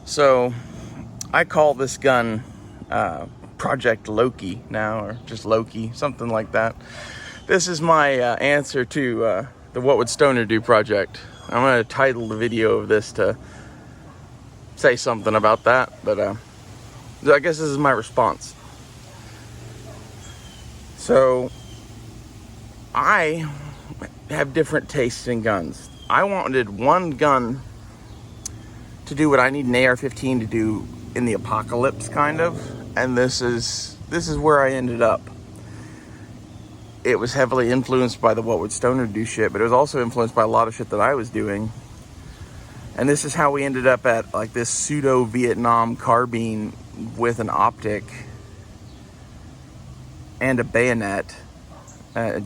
So I call this gun Project Loki now, or just Loki, something like that. This is my answer to the What Would Stoner Do project. I'm going to title the video of this to say something about that, but I guess this is my response. So I have different tastes in guns. I wanted one gun to do what I need an ar15 to do in the apocalypse, kind of, and this is where I ended up. It was heavily influenced by the What Would Stoner Do shit, but it was also influenced by a lot of shit that I was doing. And this is how we ended up at like this pseudo Vietnam carbine with an optic and a bayonet. I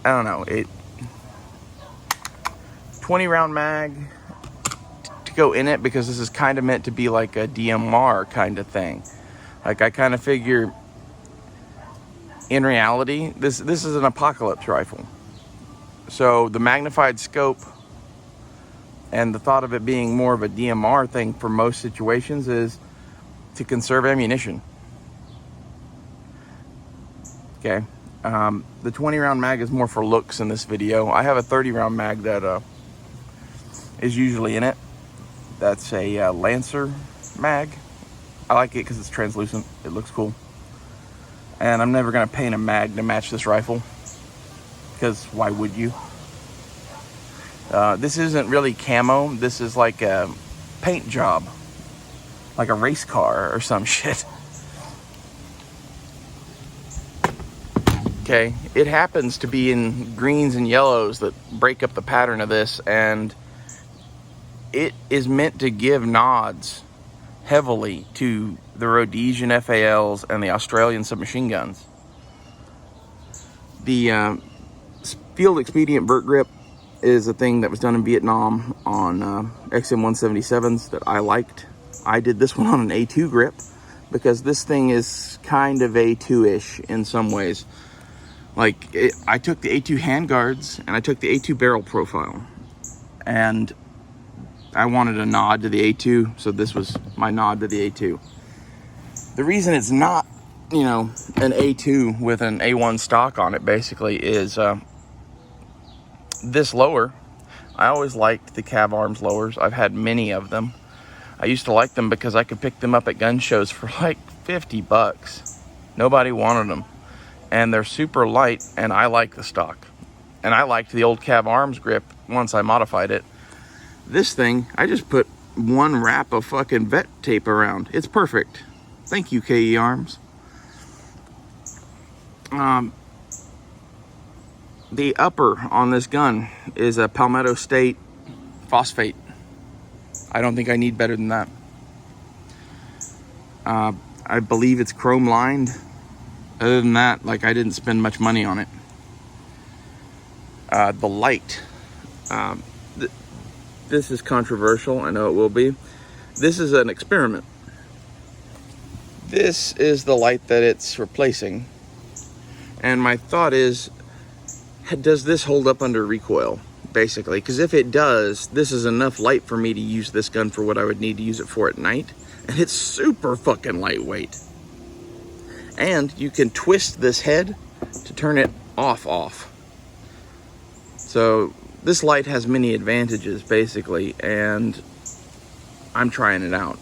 don't know, 20 round mag to go in it, because this is kind of meant to be like a DMR kind of thing. Like, I kind of figure in reality, this is an apocalypse rifle. So the magnified scope and the thought of it being more of a DMR thing for most situations is to conserve ammunition. Okay. The 20 round mag is more for looks in this video. I have a 30 round mag that is usually in it. That's a Lancer mag. I like it because it's translucent. It looks cool. And I'm never going to paint a mag to match this rifle, because why would you? This isn't really camo. This is like a paint job, like a race car or some shit. Okay, it happens to be in greens and yellows that break up the pattern of this, and it is meant to give nods heavily to the Rhodesian FALs and the Australian submachine guns. The field expedient vert grip is a thing that was done in Vietnam on XM177s that I liked. I did this one on an A2 grip because this thing is kind of A2-ish in some ways. Like, I took the A2 handguards and I took the A2 barrel profile, and I wanted a nod to the A2, so this was my nod to the A2. The reason it's not, you know, an A2 with an A1 stock on it, basically, is this lower. I always liked the Cav Arms lowers. I've had many of them. I used to like them because I could pick them up at gun shows for like 50 bucks. Nobody wanted them. And they're super light, and I like the stock. And I liked the old Cav Arms grip once I modified it. This thing, I just put one wrap of fucking vet tape around. It's perfect. Thank you, KE Arms. The upper on this gun is a Palmetto State phosphate. I don't think I need better than that. I believe it's chrome lined. Other than that, like, I didn't spend much money on it. The light. This is controversial, I know it will be. This is an experiment. This is the light that it's replacing. And my thought is, does this hold up under recoil, basically? Because if it does, this is enough light for me to use this gun for what I would need to use it for at night. And it's super fucking lightweight. And you can twist this head to turn it off. So this light has many advantages, basically, and I'm trying it out.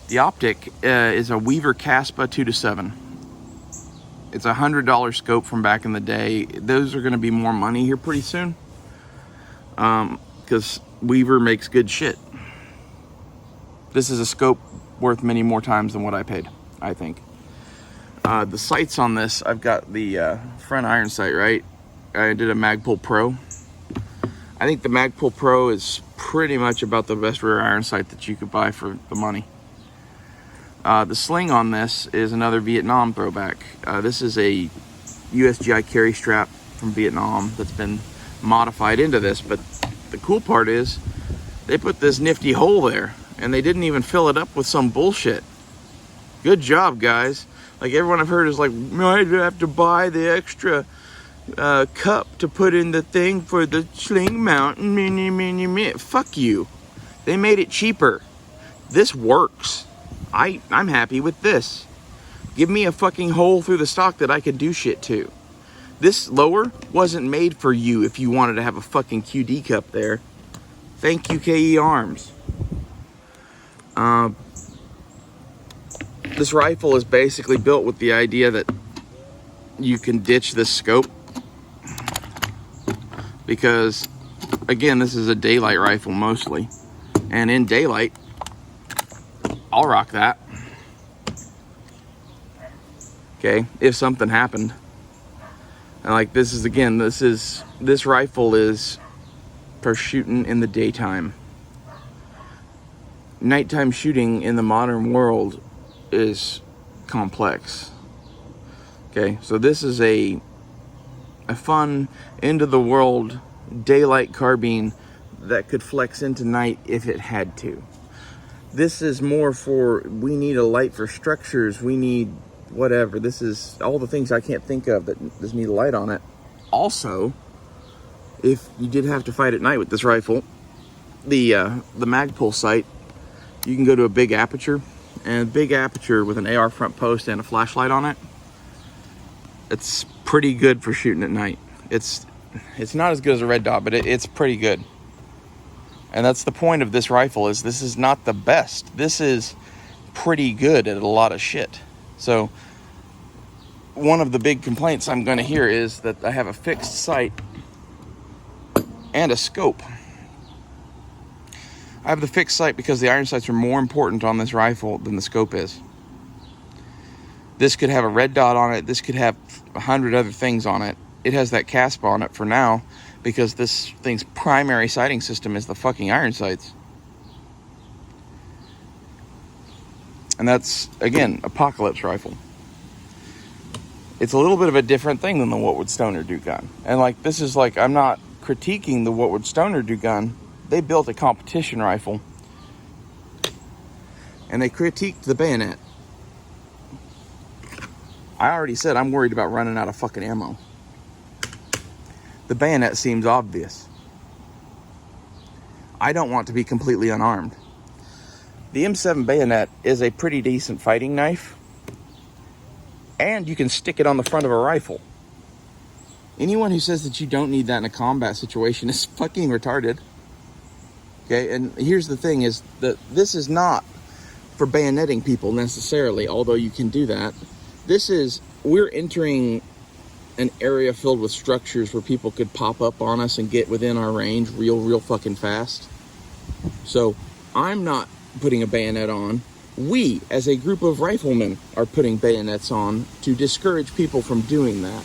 The optic is a Weaver Caspa 2-7. It's a $100 scope from back in the day. Those are going to be more money here pretty soon, because Weaver makes good shit. This is a scope worth many more times than what I paid, I think. The sights on this, I've got the front iron sight, right? I did a Magpul Pro. I think the Magpul Pro is pretty much about the best rear iron sight that you could buy for the money. The sling on this is another Vietnam throwback. This is a USGI carry strap from Vietnam that's been modified into this, but the cool part is they put this nifty hole there and they didn't even fill it up with some bullshit. Good job, guys. Like, everyone I've heard is like, I'd have to buy the extra cup to put in the thing for the sling mount. Fuck you. They made it cheaper. This works. I'm happy with this. Give me a fucking hole through the stock that I could do shit to. This lower wasn't made for you if you wanted to have a fucking QD cup there. Thank you, KE Arms. This rifle is basically built with the idea that you can ditch this scope. Because, again, this is a daylight rifle mostly. And in daylight, I'll rock that. Okay, if something happened. And like this is, again, this rifle is for shooting in the daytime. Nighttime shooting in the modern world is complex. Okay, so this is a fun, into the world daylight carbine that could flex into night if it had to. This is more for, we need a light for structures, we need whatever. This is all the things I can't think of that just need a light on it. Also, if you did have to fight at night with this rifle, the Magpul sight, you can go to a big aperture, and a big aperture with an AR front post and a flashlight on it, it's pretty good for shooting at night. It's not as good as a red dot, but it's pretty good. And that's the point of this rifle, is this is not the best. This is pretty good at a lot of shit. So one of the big complaints I'm going to hear is that I have a fixed sight and a scope. I have the fixed sight because the iron sights are more important on this rifle than the scope is. This could have a red dot on it. This could have 100 other things on it. It has that CASP on it for now because this thing's primary sighting system is the fucking iron sights. And that's, again, Apocalypse rifle. It's a little bit of a different thing than the What Would Stoner Do gun. And like, this is like, I'm not critiquing the What Would Stoner Do gun. They built a competition rifle. And they critiqued the bayonet. I already said I'm worried about running out of fucking ammo. The bayonet seems obvious. I don't want to be completely unarmed. The M7 bayonet is a pretty decent fighting knife. And you can stick it on the front of a rifle. Anyone who says that you don't need that in a combat situation is fucking retarded. Okay, and here's the thing is that this is not for bayoneting people necessarily, although you can do that. We're entering an area filled with structures where people could pop up on us and get within our range real fucking fast. So I'm not putting a bayonet on. We, as a group of riflemen, are putting bayonets on to discourage people from doing that.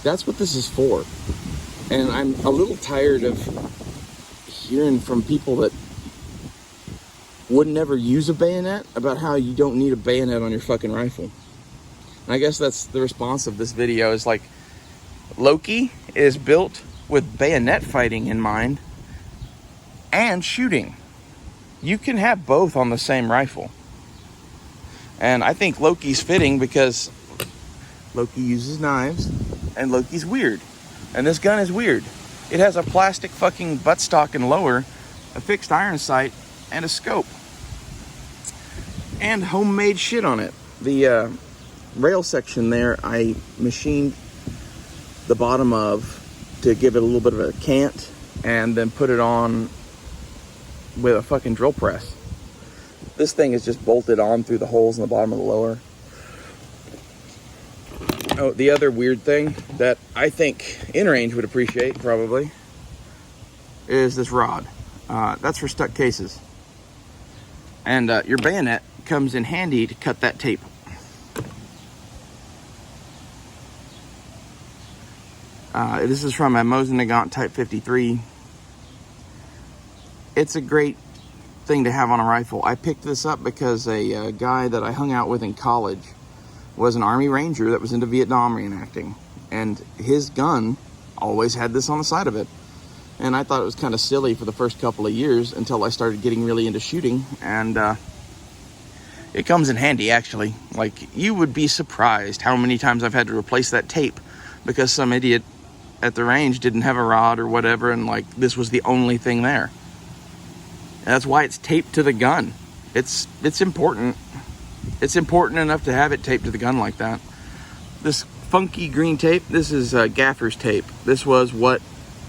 That's what this is for. And I'm a little tired of hearing from people that would never use a bayonet about how you don't need a bayonet on your fucking rifle. And I guess that's the response of this video, is like, Loki is built with bayonet fighting in mind and shooting. You can have both on the same rifle. And I think Loki's fitting because Loki uses knives and Loki's weird. And this gun is weird. It has a plastic fucking buttstock and lower, a fixed iron sight, and a scope. And homemade shit on it. The rail section there, I machined the bottom of to give it a little bit of a cant, and then put it on with a fucking drill press. This thing is just bolted on through the holes in the bottom of the lower. Oh, the other weird thing that I think InRange would appreciate, probably, is this rod. That's for stuck cases. And your bayonet comes in handy to cut that tape. This is from a Mosin-Nagant Type 53. It's a great thing to have on a rifle. I picked this up because a guy that I hung out with in college was an Army Ranger that was into Vietnam reenacting. And his gun always had this on the side of it. And I thought it was kind of silly for the first couple of years until I started getting really into shooting. And it comes in handy, actually. Like, you would be surprised how many times I've had to replace that tape because some idiot at the range didn't have a rod or whatever, and like, this was the only thing there. That's why it's taped to the gun. It's important. It's important enough to have it taped to the gun like that. This funky green tape, this is gaffer's tape. This was what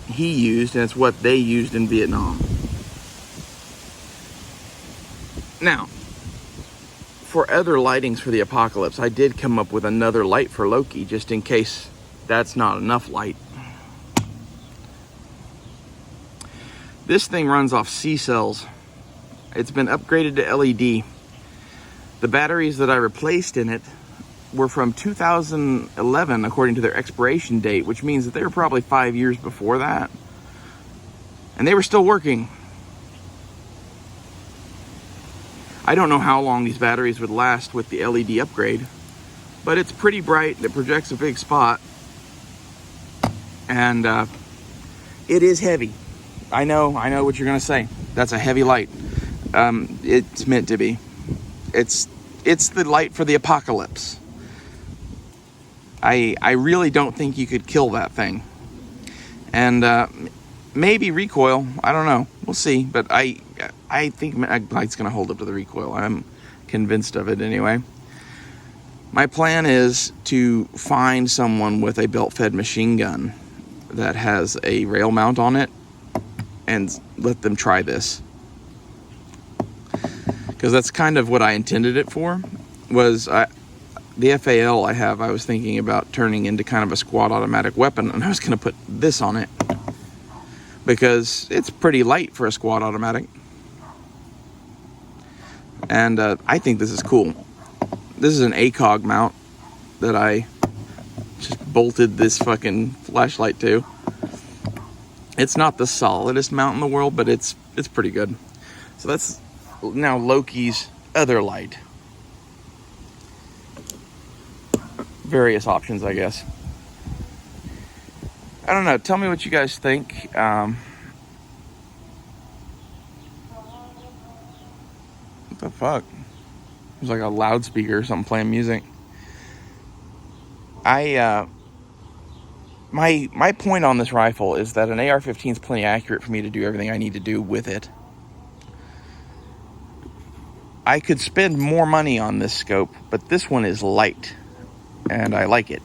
he used, and it's what they used in Vietnam. Now, for other lightings for the apocalypse, I did come up with another light for Loki, just in case that's not enough light. This thing runs off C cells. It's been upgraded to LED. The batteries that I replaced in it were from 2011, according to their expiration date, which means that they were probably 5 years before that. And they were still working. I don't know how long these batteries would last with the LED upgrade, but it's pretty bright. It projects a big spot. And it is heavy. I know what you're gonna say. That's a heavy light. It's meant to be. It's the light for the apocalypse. I really don't think you could kill that thing. And maybe recoil. I don't know. We'll see. But I think my light's gonna hold up to the recoil. I'm convinced of it anyway. My plan is to find someone with a belt-fed machine gun that has a rail mount on it and let them try this. Because that's kind of what I intended it for. Was the FAL I was thinking about turning into kind of a squad automatic weapon, and I was going to put this on it because it's pretty light for a squad automatic. And I think this is cool. This is an ACOG mount that I just bolted this fucking flashlight to. It's not the solidest mount in the world, but it's pretty good. So that's now Loki's other light. Various options, I guess. I don't know. Tell me what you guys think. What the fuck? There's like a loudspeaker or something playing music. My point on this rifle is that an AR-15 is plenty accurate for me to do everything I need to do with it. I could spend more money on this scope, but this one is light, and I like it.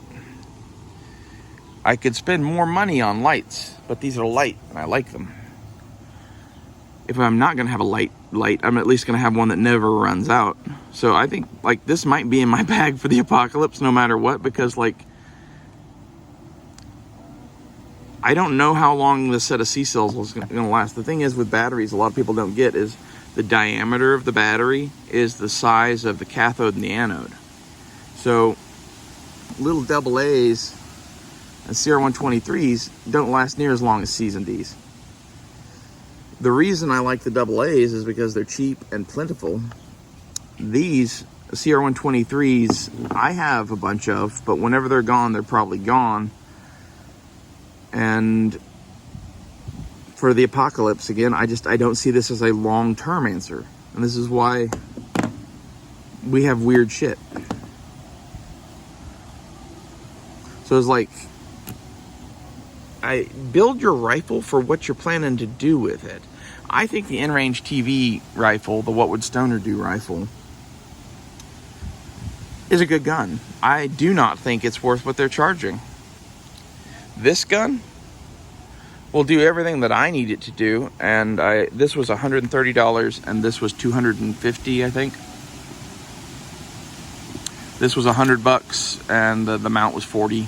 I could spend more money on lights, but these are light, and I like them. If I'm not going to have a light, I'm at least going to have one that never runs out. So I think, like, this might be in my bag for the apocalypse no matter what, because, like, I don't know how long this set of C cells is going to last. The thing is with batteries, a lot of people don't get is the diameter of the battery is the size of the cathode and the anode. So little AA's and CR123s don't last near as long as C's and D's. The reason I like the AA's is because they're cheap and plentiful. These CR123s I have a bunch of, but whenever they're gone, they're probably gone. And for the apocalypse, again, I don't see this as a long-term answer. And this is why we have weird shit. So it's like, I build your rifle for what you're planning to do with it. I think the in-range TV rifle, the What Would Stoner Do rifle, is a good gun. I do not think it's worth what they're charging. This gun will do everything that I need it to do, and this was $130 and this was $250, I think. This was $100 and the mount was $40.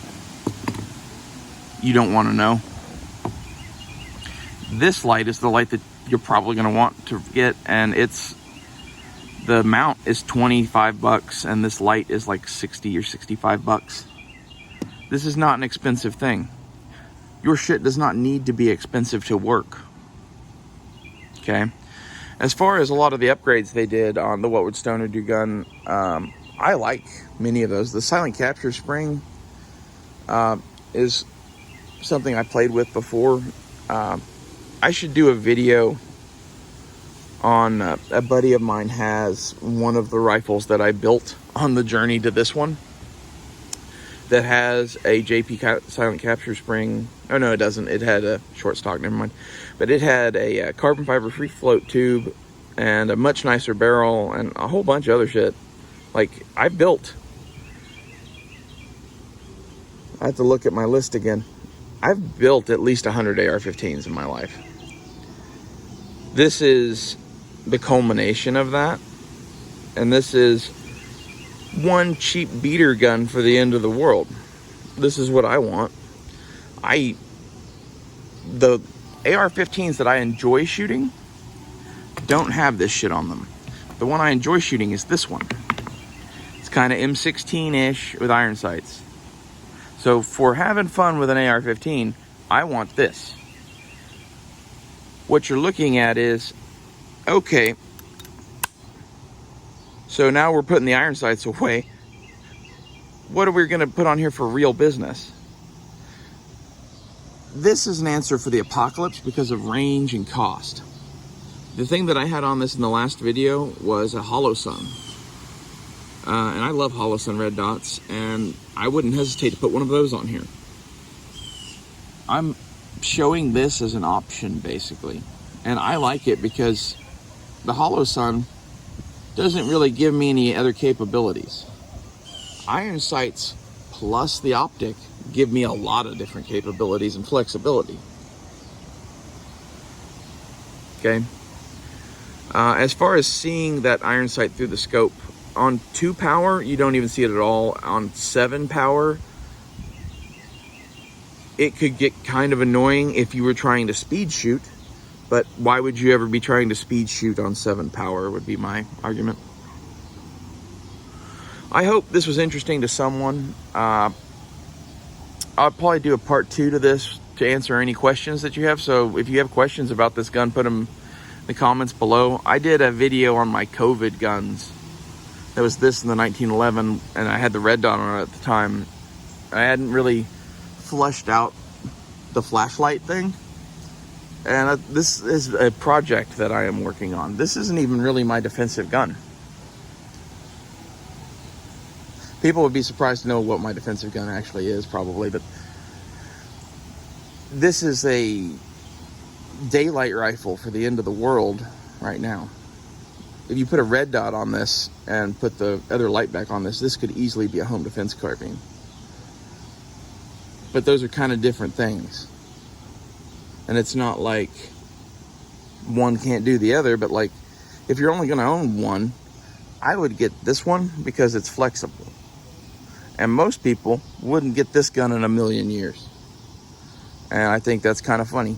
You don't want to know. This light is the light that you're probably going to want to get, and the mount is $25 and this light is like $60 or $65. This is not an expensive thing. Your shit does not need to be expensive to work. Okay? As far as a lot of the upgrades they did on the What Would Stoner Do gun, I like many of those. The silent capture spring is something I played with before. I should do a video on a buddy of mine has one of the rifles that I built on the journey to this one. that has a JP silent capture spring. Oh no, it doesn't. It had a short stock, never mind. But it had a carbon fiber free float tube and a much nicer barrel and a whole bunch of other shit. Like, I have to look at my list again. I've built at least 100 AR-15s in my life. This is the culmination of that. And this is one cheap beater gun for the end of the world. This is what I want. The AR-15s that I enjoy shooting don't have this shit on them. The one I enjoy shooting is this one. It's kind of M16-ish with iron sights. So for having fun with an AR-15, I want this. What you're looking at is, okay, so now we're putting the iron sights away. What are we going to put on here for real business? This is an answer for the apocalypse because of range and cost. The thing that I had on this in the last video was a hollow sun. And I love hollow sun red dots, and I wouldn't hesitate to put one of those on here. I'm showing this as an option, basically. And I like it because the hollow sun doesn't really give me any other capabilities. Iron sights plus the optic give me a lot of different capabilities and flexibility. Okay. As far as seeing that iron sight through the scope, on 2 power, you don't even see it at all. On 7 power, it could get kind of annoying if you were trying to speed shoot, but why would you ever be trying to speed shoot on 7 power would be my argument. I hope this was interesting to someone. I'll probably do a part 2 to this to answer any questions that you have. So if you have questions about this gun, put them in the comments below. I did a video on my COVID guns. That was this in the 1911, and I had the red dot on it at the time. I hadn't really fleshed out the flashlight thing. And this is a project that I am working on. This isn't even really my defensive gun. People would be surprised to know what my defensive gun actually is, probably, but this is a daylight rifle for the end of the world right now. If you put a red dot on this and put the other light back on this, this could easily be a home defense carbine. But those are kind of different things. And it's not like one can't do the other, but like, if you're only going to own one, I would get this one because it's flexible. And most people wouldn't get this gun in a million years. And I think that's kind of funny.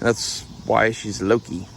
That's why she's Loki.